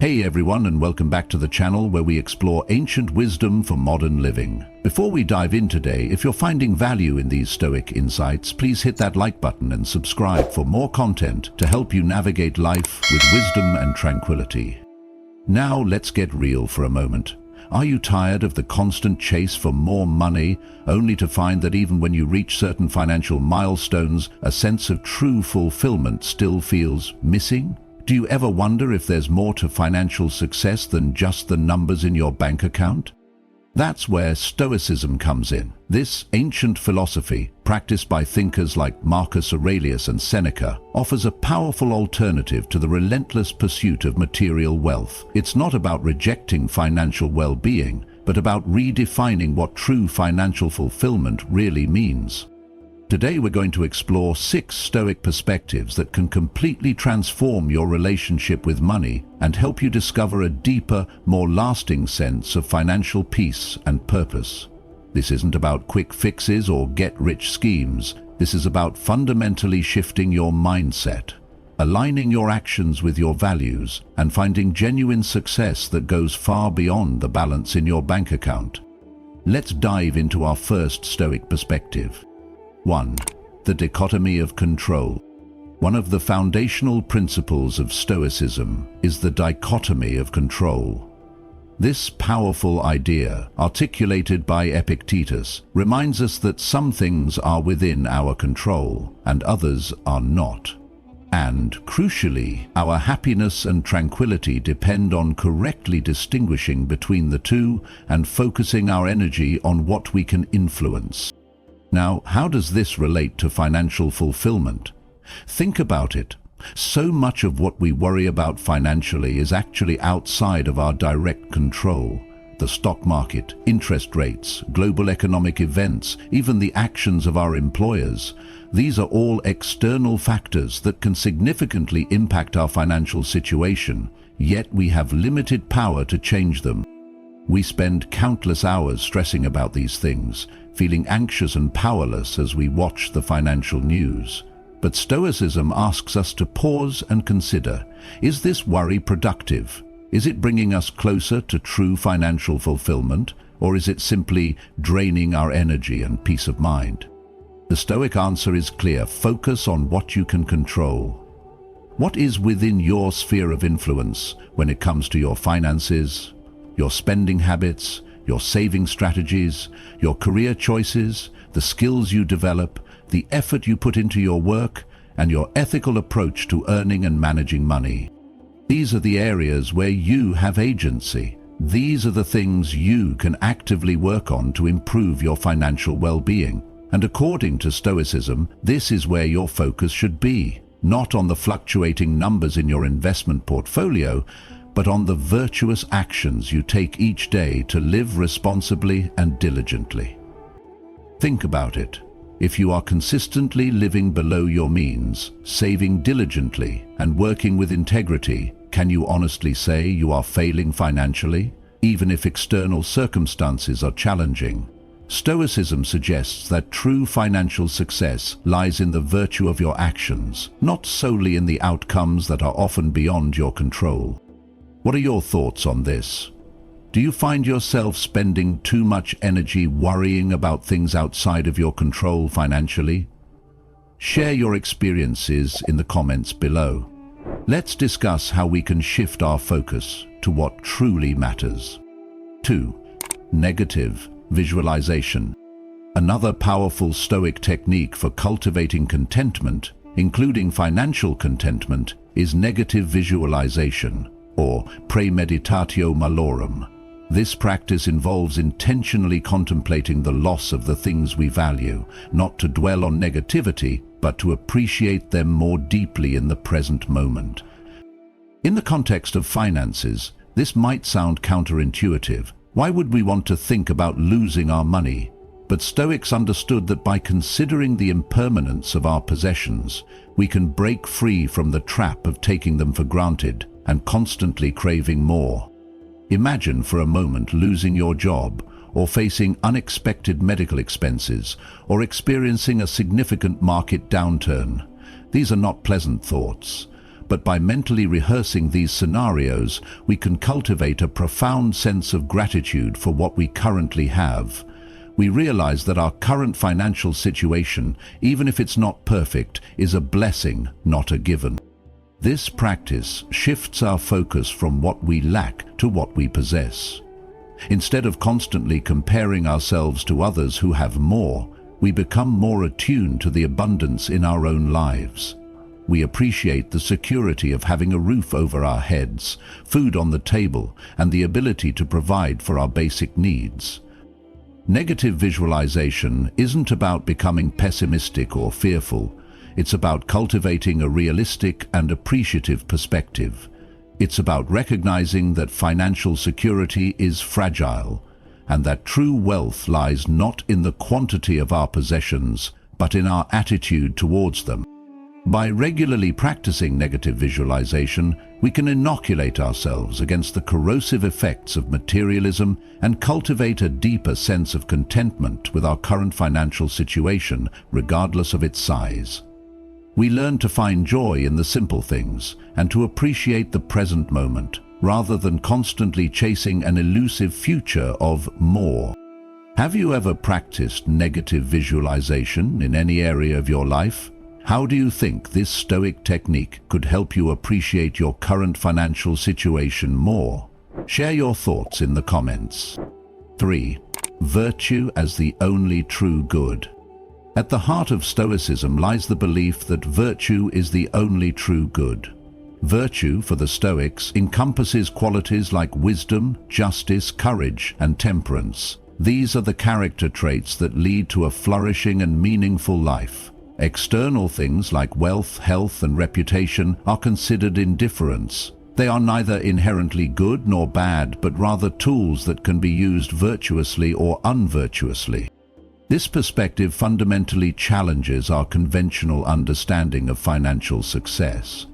Hey everyone, and welcome back to the channel where we explore ancient wisdom for modern living. Before we dive in today, if you're finding value in these Stoic insights, please hit that like button and subscribe for more content to help you navigate life with wisdom and tranquility. Now let's get real for a moment. Are you tired of the constant chase for more money, only to find that even when you reach certain financial milestones, a sense of true fulfillment still feels missing? Do you ever wonder if there's more to financial success than just the numbers in your bank account? That's where Stoicism comes in. This ancient philosophy, practiced by thinkers like Marcus Aurelius and Seneca, offers a powerful alternative to the relentless pursuit of material wealth. It's not about rejecting financial well-being, but about redefining what true financial fulfillment really means. Today we're going to explore 6 Stoic perspectives that can completely transform your relationship with money and help you discover a deeper, more lasting sense of financial peace and purpose. This isn't about quick fixes or get-rich schemes. This is about fundamentally shifting your mindset, aligning your actions with your values, and finding genuine success that goes far beyond the balance in your bank account. Let's dive into our first Stoic perspective. 1. The dichotomy of control. One of the foundational principles of Stoicism is the dichotomy of control. This powerful idea, articulated by Epictetus, reminds us that some things are within our control and others are not. And, crucially, our happiness and tranquility depend on correctly distinguishing between the two and focusing our energy on what we can influence. Now, how does this relate to financial fulfillment? Think about it. So much of what we worry about financially is actually outside of our direct control. The stock market, interest rates, global economic events, even the actions of our employers. These are all external factors that can significantly impact our financial situation, yet we have limited power to change them. We spend countless hours stressing about these things, feeling anxious and powerless as we watch the financial news. But Stoicism asks us to pause and consider, is this worry productive? Is it bringing us closer to true financial fulfillment, or is it simply draining our energy and peace of mind? The Stoic answer is clear: focus on what you can control. What is within your sphere of influence when it comes to your finances, your spending habits, your saving strategies, your career choices, the skills you develop, the effort you put into your work, and your ethical approach to earning and managing money? These are the areas where you have agency. These are the things you can actively work on to improve your financial well-being. And according to Stoicism, this is where your focus should be, not on the fluctuating numbers in your investment portfolio, but on the virtuous actions you take each day to live responsibly and diligently. Think about it. If you are consistently living below your means, saving diligently, and working with integrity, can you honestly say you are failing financially, even if external circumstances are challenging? Stoicism suggests that true financial success lies in the virtue of your actions, not solely in the outcomes that are often beyond your control. What are your thoughts on this? Do you find yourself spending too much energy worrying about things outside of your control financially? Share your experiences in the comments below. Let's discuss how we can shift our focus to what truly matters. 2. Negative visualization. Another powerful Stoic technique for cultivating contentment, including financial contentment, is negative visualization, or premeditatio malorum. This practice involves intentionally contemplating the loss of the things we value, not to dwell on negativity, but to appreciate them more deeply in the present moment. In the context of finances, this might sound counterintuitive. Why would we want to think about losing our money? But Stoics understood that by considering the impermanence of our possessions, we can break free from the trap of taking them for granted and constantly craving more. Imagine for a moment losing your job, or facing unexpected medical expenses, or experiencing a significant market downturn. These are not pleasant thoughts. but by mentally rehearsing these scenarios, we can cultivate a profound sense of gratitude for what we currently have. We realize that our current financial situation, even if it's not perfect, is a blessing, not a given. This practice shifts our focus from what we lack to what we possess. Instead of constantly comparing ourselves to others who have more, we become more attuned to the abundance in our own lives. We appreciate the security of having a roof over our heads, food on the table, and the ability to provide for our basic needs. Negative visualization isn't about becoming pessimistic or fearful. It's about cultivating a realistic and appreciative perspective. It's about recognizing that financial security is fragile, and that true wealth lies not in the quantity of our possessions, but in our attitude towards them. By regularly practicing negative visualization, we can inoculate ourselves against the corrosive effects of materialism and cultivate a deeper sense of contentment with our current financial situation, regardless of its size. We learn to find joy in the simple things and to appreciate the present moment, rather than constantly chasing an elusive future of more. Have you ever practiced negative visualization in any area of your life? How do you think this Stoic technique could help you appreciate your current financial situation more? Share your thoughts in the comments. 3. Virtue as the only true good. At the heart of Stoicism lies the belief that virtue is the only true good. Virtue, for the Stoics, encompasses qualities like wisdom, justice, courage, and temperance. These are the character traits that lead to a flourishing and meaningful life. External things like wealth, health, and reputation are considered indifferents. They are neither inherently good nor bad, but rather tools that can be used virtuously or unvirtuously. This perspective fundamentally challenges our conventional understanding of financial success.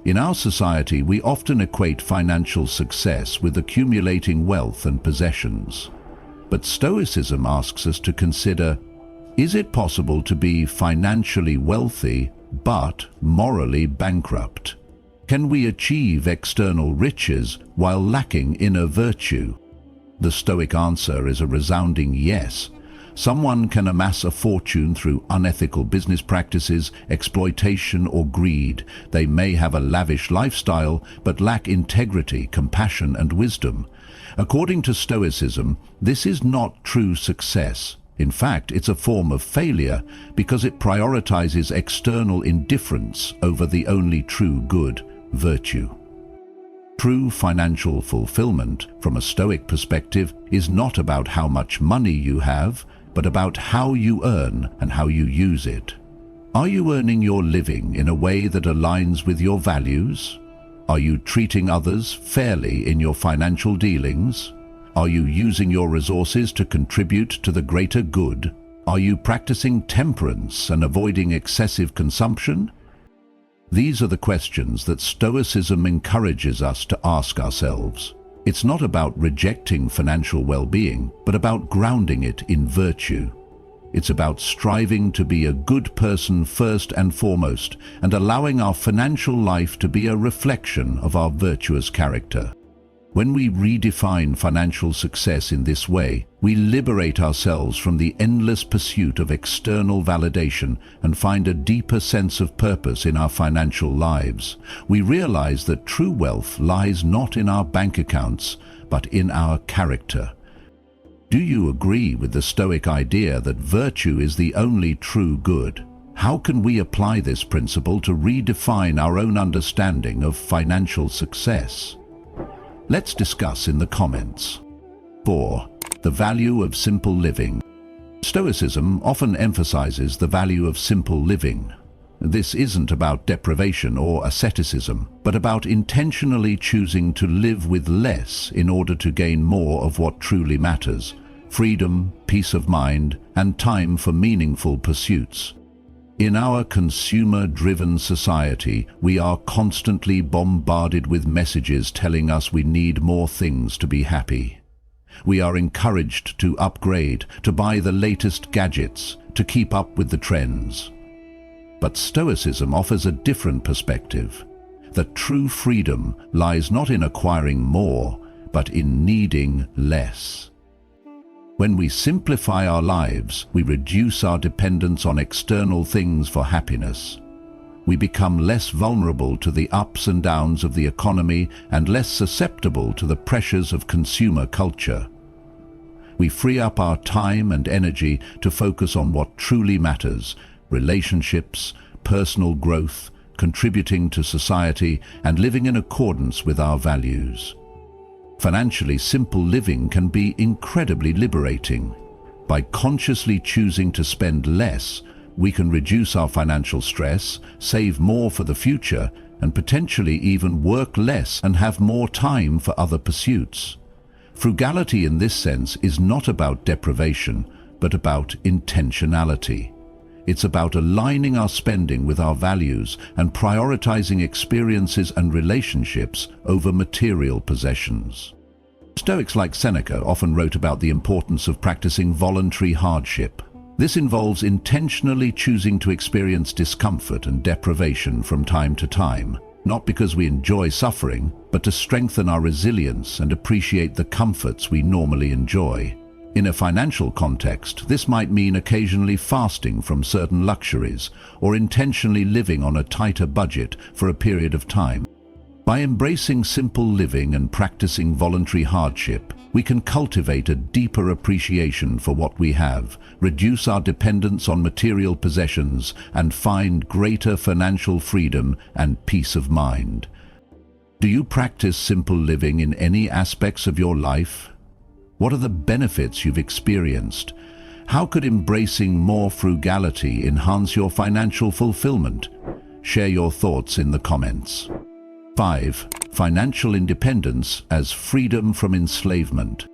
In our society, we often equate financial success with accumulating wealth and possessions. But Stoicism asks us to consider, is it possible to be financially wealthy but morally bankrupt? Can we achieve external riches while lacking inner virtue? The Stoic answer is a resounding yes. Someone can amass a fortune through unethical business practices, exploitation, or greed. They may have a lavish lifestyle but lack integrity, compassion, and wisdom. According to Stoicism, this is not true success. In fact, it's a form of failure because it prioritizes external indifference over the only true good, virtue. True financial fulfillment, from a Stoic perspective, is not about how much money you have, but about how you earn and how you use it. Are you earning your living in a way that aligns with your values? Are you treating others fairly in your financial dealings? Are you using your resources to contribute to the greater good? Are you practicing temperance and avoiding excessive consumption? These are the questions that Stoicism encourages us to ask ourselves. It's not about rejecting financial well-being, but about grounding it in virtue. It's about striving to be a good person first and foremost, and allowing our financial life to be a reflection of our virtuous character. When we redefine financial success in this way, we liberate ourselves from the endless pursuit of external validation and find a deeper sense of purpose in our financial lives. We realize that true wealth lies not in our bank accounts, but in our character. Do you agree with the Stoic idea that virtue is the only true good? How can we apply this principle to redefine our own understanding of financial success? Let's discuss in the comments. 4. The value of simple living. Stoicism often emphasizes the value of simple living. This isn't about deprivation or asceticism, but about intentionally choosing to live with less in order to gain more of what truly matters: freedom, peace of mind, and time for meaningful pursuits. In our consumer-driven society, we are constantly bombarded with messages telling us we need more things to be happy. We are encouraged to upgrade, to buy the latest gadgets, to keep up with the trends. But Stoicism offers a different perspective. that true freedom lies not in acquiring more, but in needing less. When we simplify our lives, we reduce our dependence on external things for happiness. We become less vulnerable to the ups and downs of the economy and less susceptible to the pressures of consumer culture. We free up our time and energy to focus on what truly matters: relationships, personal growth, contributing to society, and living in accordance with our values. Financially simple living can be incredibly liberating. By consciously choosing to spend less, we can reduce our financial stress, save more for the future, and potentially even work less and have more time for other pursuits. Frugality in this sense is not about deprivation, but about intentionality. It's about aligning our spending with our values and prioritizing experiences and relationships over material possessions. Stoics like Seneca often wrote about the importance of practicing voluntary hardship. This involves intentionally choosing to experience discomfort and deprivation from time to time, not because we enjoy suffering, but to strengthen our resilience and appreciate the comforts we normally enjoy. In a financial context, this might mean occasionally fasting from certain luxuries or intentionally living on a tighter budget for a period of time. By embracing simple living and practicing voluntary hardship, we can cultivate a deeper appreciation for what we have, reduce our dependence on material possessions, and find greater financial freedom and peace of mind. Do you practice simple living in any aspects of your life? What are the benefits you've experienced? How could embracing more frugality enhance your financial fulfillment? Share your thoughts in the comments. 5. Financial independence as freedom from enslavement.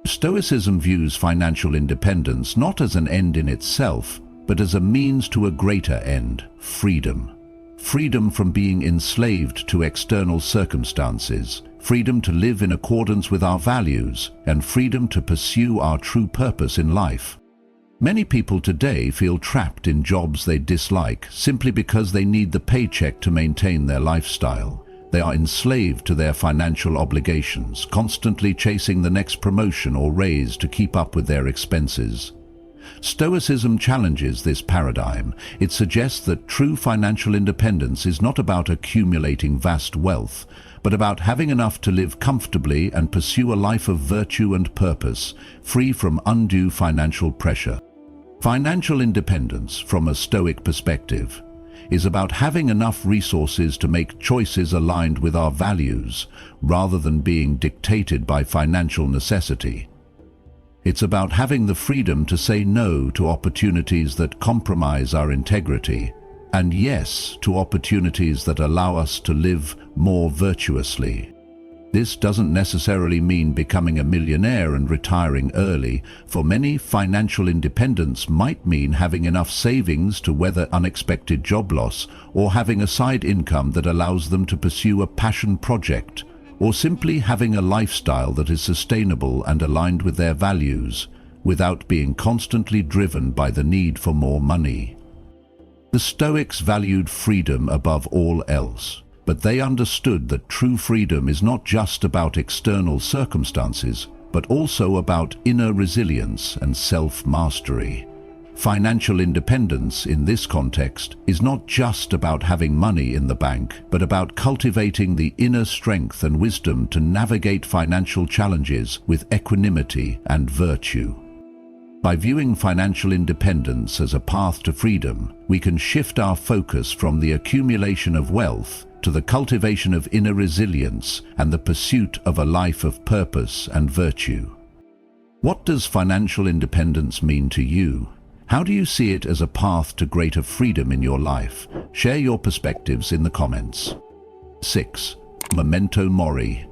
Stoicism views financial independence not as an end in itself, but as a means to a greater end: freedom. Freedom from being enslaved to external circumstances, freedom to live in accordance with our values, and freedom to pursue our true purpose in life. Many people today feel trapped in jobs they dislike simply because they need the paycheck to maintain their lifestyle. They are enslaved to their financial obligations, constantly chasing the next promotion or raise to keep up with their expenses. Stoicism challenges this paradigm. It suggests that true financial independence is not about accumulating vast wealth, but about having enough to live comfortably and pursue a life of virtue and purpose, free from undue financial pressure. Financial independence, from a Stoic perspective, is about having enough resources to make choices aligned with our values, rather than being dictated by financial necessity. It's about having the freedom to say no to opportunities that compromise our integrity, and yes to opportunities that allow us to live more virtuously. This doesn't necessarily mean becoming a millionaire and retiring early. For many, financial independence might mean having enough savings to weather unexpected job loss, or having a side income that allows them to pursue a passion project, or simply having a lifestyle that is sustainable and aligned with their values, without being constantly driven by the need for more money. The Stoics valued freedom above all else, but they understood that true freedom is not just about external circumstances, but also about inner resilience and self-mastery. Financial independence in this context is not just about having money in the bank, but about cultivating the inner strength and wisdom to navigate financial challenges with equanimity and virtue. By viewing financial independence as a path to freedom, we can shift our focus from the accumulation of wealth to the cultivation of inner resilience and the pursuit of a life of purpose and virtue. What does financial independence mean to you? How do you see it as a path to greater freedom in your life? Share your perspectives in the comments. 6. Memento Mori.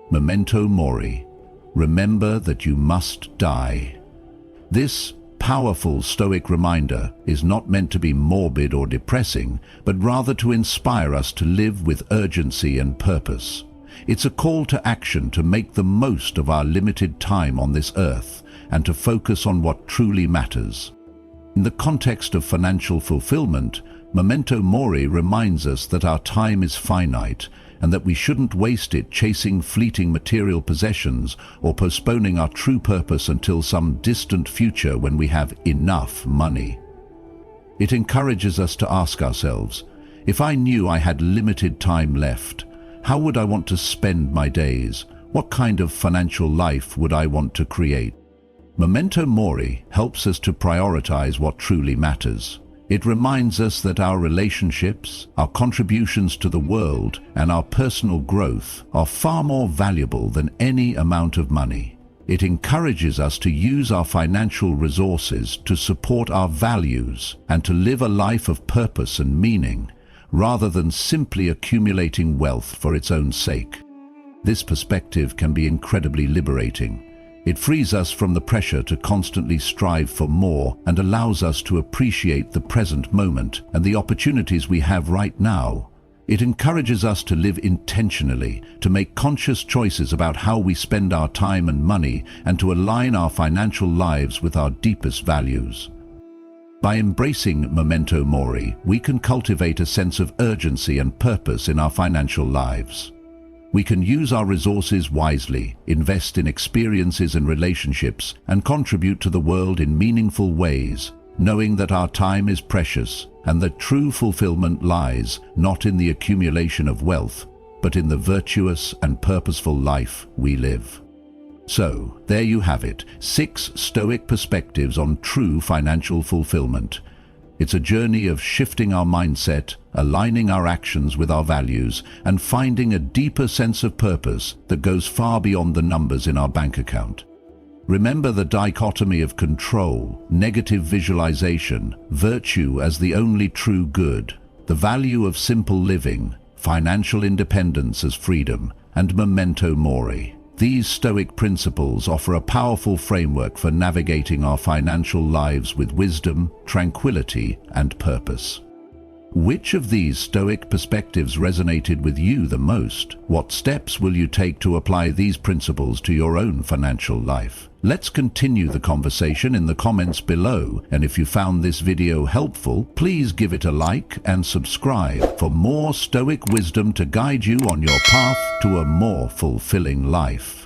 Memento Mori. Remember that you must die. This powerful Stoic reminder is not meant to be morbid or depressing, but rather to inspire us to live with urgency and purpose. It's a call to action to make the most of our limited time on this earth and to focus on what truly matters. In the context of financial fulfillment, Memento mori reminds us that our time is finite and that we shouldn't waste it chasing fleeting material possessions or postponing our true purpose until some distant future when we have enough money. It encourages us to ask ourselves, if I knew I had limited time left, how would I want to spend my days? What kind of financial life would I want to create? Memento mori helps us to prioritize what truly matters. It reminds us that our relationships, our contributions to the world, and our personal growth are far more valuable than any amount of money. It encourages us to use our financial resources to support our values and to live a life of purpose and meaning, rather than simply accumulating wealth for its own sake. This perspective can be incredibly liberating. It frees us from the pressure to constantly strive for more and allows us to appreciate the present moment and the opportunities we have right now. It encourages us to live intentionally, to make conscious choices about how we spend our time and money, and to align our financial lives with our deepest values. By embracing memento mori, we can cultivate a sense of urgency and purpose in our financial lives. We can use our resources wisely, invest in experiences and relationships, and contribute to the world in meaningful ways, knowing that our time is precious and that true fulfillment lies not in the accumulation of wealth, but in the virtuous and purposeful life we live. So, there you have it, 6 Stoic perspectives on true financial fulfillment. It's a journey of shifting our mindset, aligning our actions with our values, and finding a deeper sense of purpose that goes far beyond the numbers in our bank account. Remember the dichotomy of control, negative visualization, virtue as the only true good, the value of simple living, financial independence as freedom, and memento mori. These Stoic principles offer a powerful framework for navigating our financial lives with wisdom, tranquility, and purpose. Which of these Stoic perspectives resonated with you the most? What steps will you take to apply these principles to your own financial life? Let's continue the conversation in the comments below, and if you found this video helpful, please give it a like and subscribe for more Stoic wisdom to guide you on your path to a more fulfilling life.